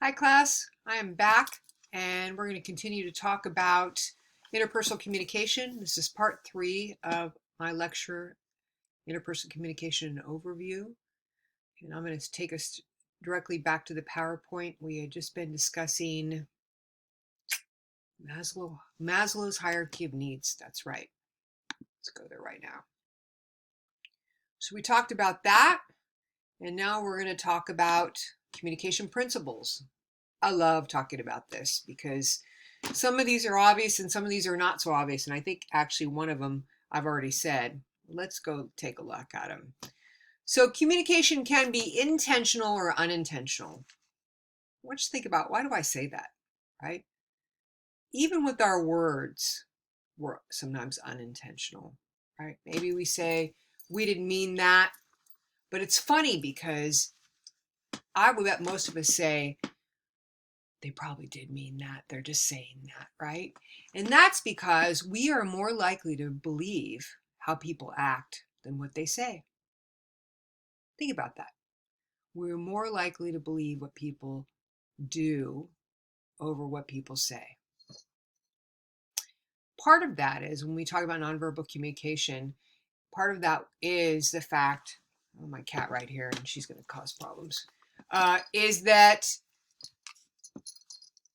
Hi class, I am back and we're going to continue to talk about interpersonal communication. This is part 3 of my lecture, Interpersonal Communication Overview. And I'm going to take us directly back to the PowerPoint. We had just been discussing Maslow's hierarchy of needs. That's right. Let's go there right now. So we talked about that, and now we're going to talk about communication principles. I love talking about this because some of these are obvious and some of these are not so obvious. And I think actually one of them I've already said. Let's go take a look at them. So communication can be intentional or unintentional. What do you think about why do I say that, right? Even with our words, we're sometimes unintentional, right? Maybe we say, we didn't mean that. But it's funny because I would bet most of us say, they probably did mean that. They're just saying that, right? And that's because we are more likely to believe how people act than what they say. Think about that. We're more likely to believe what people do over what people say. Part of that is when we talk about nonverbal communication, part of that is the fact, oh, my cat right here, and she's going to cause problems, is that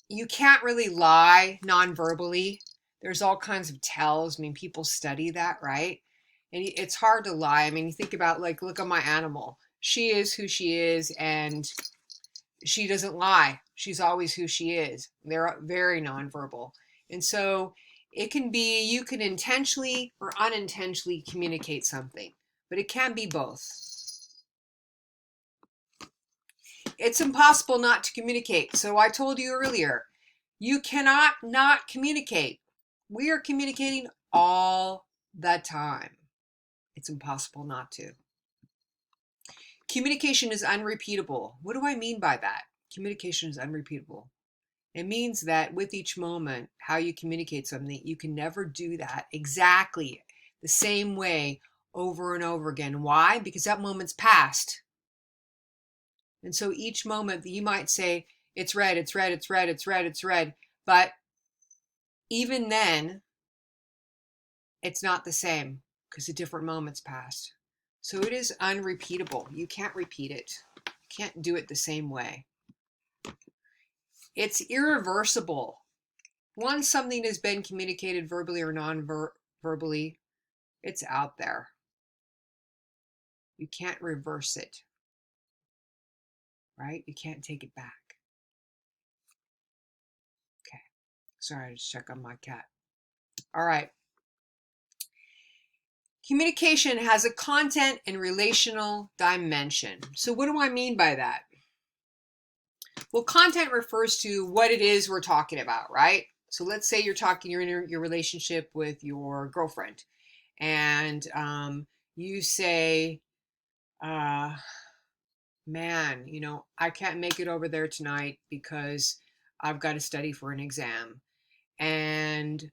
you can't really lie non-verbally. There's all kinds of tells. I mean, people study that, right? And it's hard to lie. I mean, you think about, like, look at my animal. She is who she is, and she doesn't lie. She's always who she is. They're very non-verbal. And so it can be, you can intentionally or unintentionally communicate something, but it can be both. It's impossible not to communicate. So I told you earlier, you cannot not communicate. We are communicating all the time. It's impossible not to. Communication is unrepeatable. What do I mean by that? Communication is unrepeatable. It means that with each moment, how you communicate something, you can never do that exactly the same way over and over again. Why? Because that moment's past. And so each moment that you might say, it's red, it's red, it's red, it's red, it's red. But even then, it's not the same because a different moment's passed. So it is unrepeatable. You can't repeat it. You can't do it the same way. It's irreversible. Once something has been communicated verbally or non-verbally, it's out there. You can't reverse it, right? You can't take it back. Okay. Sorry, I just check on my cat. All right. Communication has a content and relational dimension. So what do I mean by that? Well, content refers to what it is we're talking about, right? So let's say you're in your relationship with your girlfriend, and you say, man, I can't make it over there tonight because I've got to study for an exam. And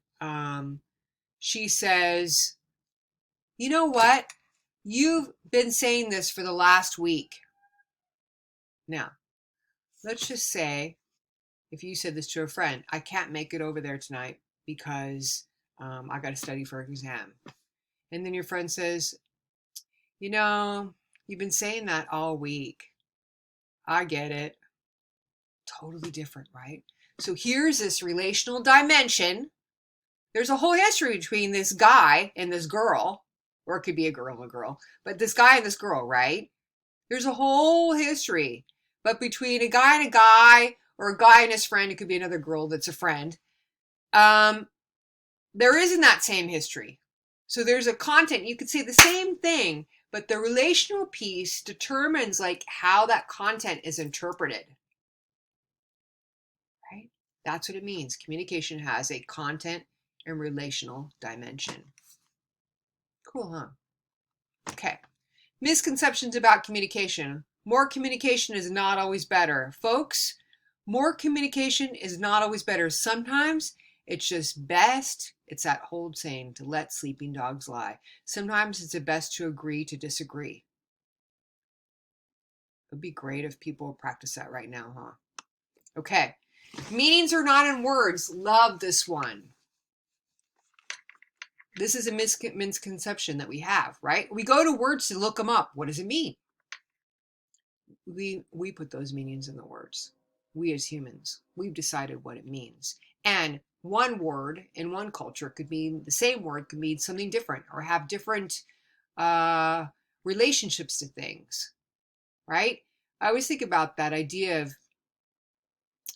she says, you know what? You've been saying this for the last week. Now, let's just say, if you said this to a friend, I can't make it over there tonight because I got to study for an exam. And then your friend says, you've been saying that all week. I get it. Totally different, right? So here's this relational dimension. There's a whole history between this guy and this girl, or it could be a girl and a girl, but this guy and this girl, right? There's a whole history. But between a guy and a guy, or a guy and his friend, it could be another girl that's a friend, there isn't that same history. So there's a content, you could say the same thing, but the relational piece determines like how that content is interpreted. Right? That's what it means. Communication has a content and relational dimension. Cool, huh? Okay. Misconceptions about communication. More communication is not always better. Folks, more communication is not always better. Sometimes it's just best, it's that old saying, to let sleeping dogs lie. Sometimes it's best to agree to disagree. It would be great if people would practice that right now, huh? Okay. Meanings are not in words. Love this one. This is a misconception that we have, right? We go to words to look them up. What does it mean? We put those meanings in the words. We as humans, we've decided what it means. And one word in one culture could mean the same word could mean something different or have different relationships to things, right? I always think about that idea of,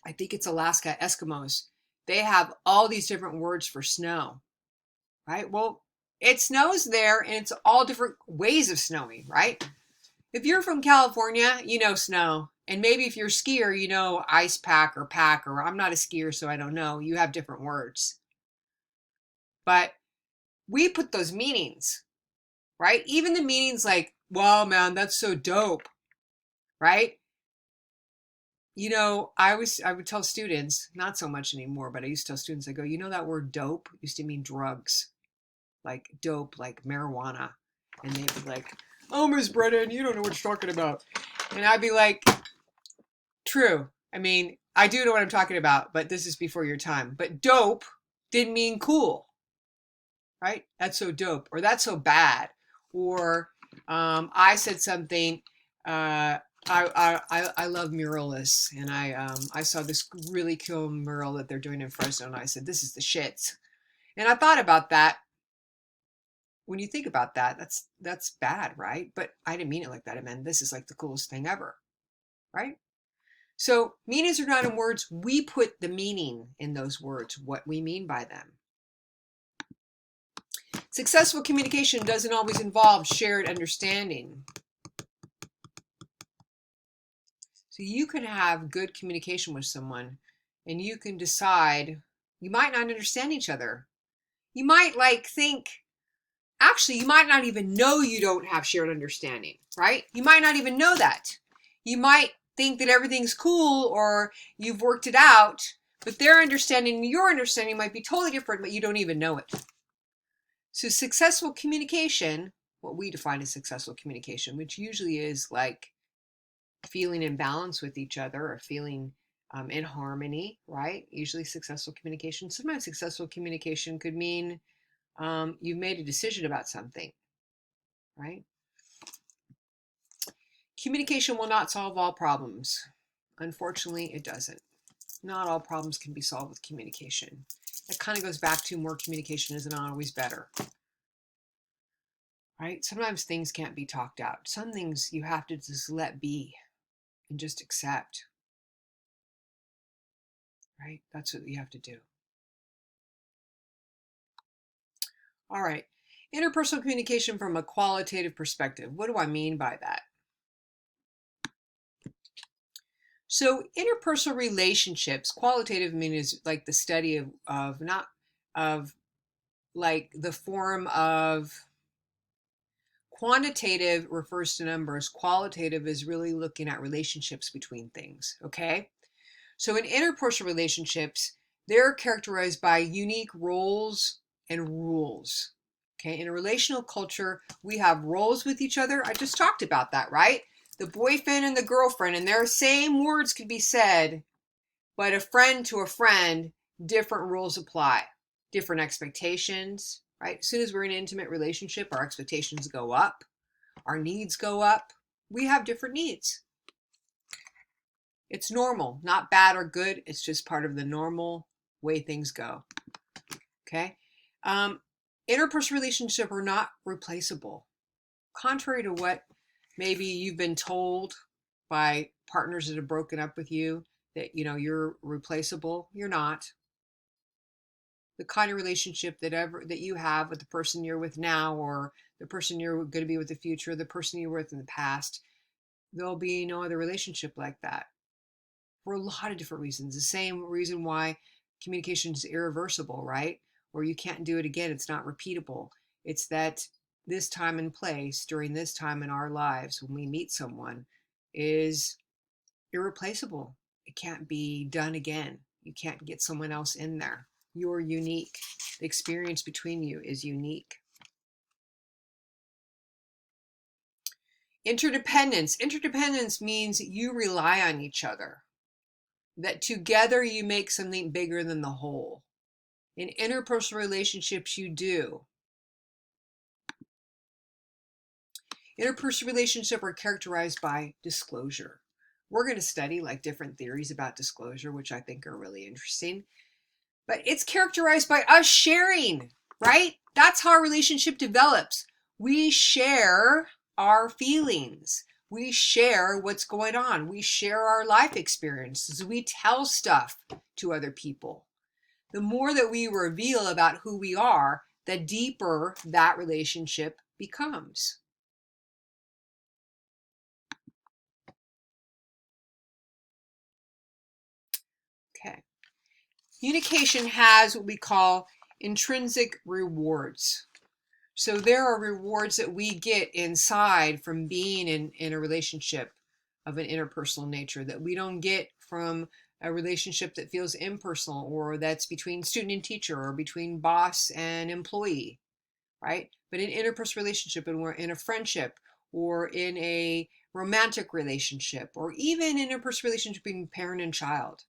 I think it's Alaska Eskimos. They have all these different words for snow, right? Well, it snows there and it's all different ways of snowing, right? If you're from California, you know snow. And maybe if you're a skier, you know ice pack, or I'm not a skier, so I don't know. You have different words. But we put those meanings, right? Even the meanings like, wow, man, that's so dope, right? You know, I would tell students, not so much anymore, but I used to tell students, I go, you know, that word dope used to mean drugs, like dope, like marijuana. And they'd be like, oh, Miss Brennan, you don't know what you're talking about. And I'd be like, true. I mean, I do know what I'm talking about, but this is before your time. But dope didn't mean cool, right? That's so dope, or that's so bad, or I said something. I love muralists, and I saw this really cool mural that they're doing in Fresno, and I said, this is the shit. And I thought about that. When you think about that, that's bad, right? But I didn't mean it like that. I meant this is like the coolest thing ever, right? So meanings are not in words. We put the meaning in those words, what we mean by them. Successful communication doesn't always involve shared understanding. So you can have good communication with someone and you can decide, you might not understand each other. You might think, actually, you might not even know you don't have shared understanding, right? You might not even know that. You might think that everything's cool or you've worked it out, but their understanding and your understanding might be totally different, but you don't even know it. So successful communication, what we define as successful communication, which usually is like feeling in balance with each other or feeling in harmony, right? Usually successful communication. Sometimes successful communication could mean you've made a decision about something, right? Communication will not solve all problems. Unfortunately, it doesn't. Not all problems can be solved with communication. It kind of goes back to more communication is not always better, right? Sometimes things can't be talked out. Some things you have to just let be and just accept, right? That's what you have to do. All right. Interpersonal communication from a qualitative perspective. What do I mean by that? So interpersonal relationships, qualitative means like the study of not of like the form of quantitative refers to numbers. Qualitative is really looking at relationships between things. Okay. So in interpersonal relationships, they're characterized by unique roles and rules. Okay. In a relational culture, we have roles with each other. I just talked about that, right? The boyfriend and the girlfriend, and their same words could be said, but a friend to a friend, different rules apply, different expectations, right? As soon as we're in an intimate relationship, our expectations go up, our needs go up. We have different needs. It's normal, not bad or good. It's just part of the normal way things go. Okay. Interpersonal relationships are not replaceable. Contrary to what maybe you've been told by partners that have broken up with you, that you're replaceable. You're not. The kind of relationship that you have with the person you're with now, or the person you're going to be with in the future, the person you were with in the past, there'll be no other relationship like that for a lot of different reasons. The same reason why communication is irreversible, right? Or you can't do it again. It's not repeatable. It's that this time and place during this time in our lives when we meet someone is irreplaceable. It can't be done again. You can't get someone else in there. You're unique. The experience between you is unique. Interdependence. Interdependence means you rely on each other. that together you make something bigger than the whole. In interpersonal relationships, you do. Interpersonal relationships are characterized by disclosure. We're going to study like different theories about disclosure, which I think are really interesting. But it's characterized by us sharing, right? That's how a relationship develops. We share our feelings. We share what's going on. We share our life experiences. We tell stuff to other people. The more that we reveal about who we are, the deeper that relationship becomes. Okay. Communication has what we call intrinsic rewards. So there are rewards that we get inside from being in a relationship of an interpersonal nature that we don't get from a relationship that feels impersonal, or that's between student and teacher, or between boss and employee, right? But in interpersonal relationship, and we're in a friendship, or in a romantic relationship, or even in a interpersonal relationship between parent and child,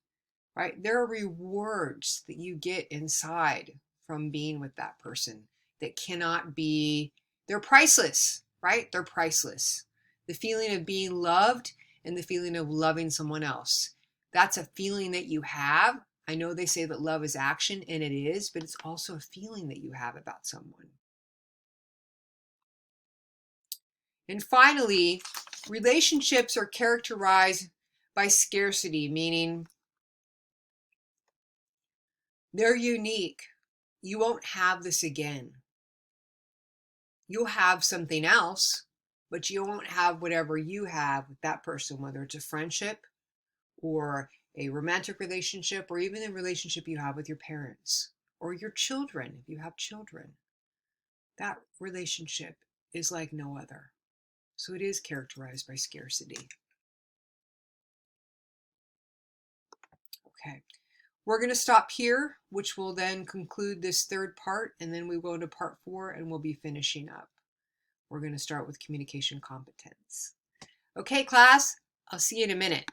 right? There are rewards that you get inside from being with that person that cannot be, they're priceless, right? They're priceless. The feeling of being loved and the feeling of loving someone else. That's a feeling that you have. I know they say that love is action, and it is, but it's also a feeling that you have about someone. And finally, relationships are characterized by scarcity, meaning they're unique. You won't have this again. You'll have something else, but you won't have whatever you have with that person, whether it's a friendship or a romantic relationship, or even a relationship you have with your parents or your children, if you have children. That relationship is like no other. So it is characterized by scarcity. Okay. We're going to stop here, which will then conclude this third part, and then we go to part 4 and we'll be finishing up. We're going to start with communication competence. Okay, class, I'll see you in a minute.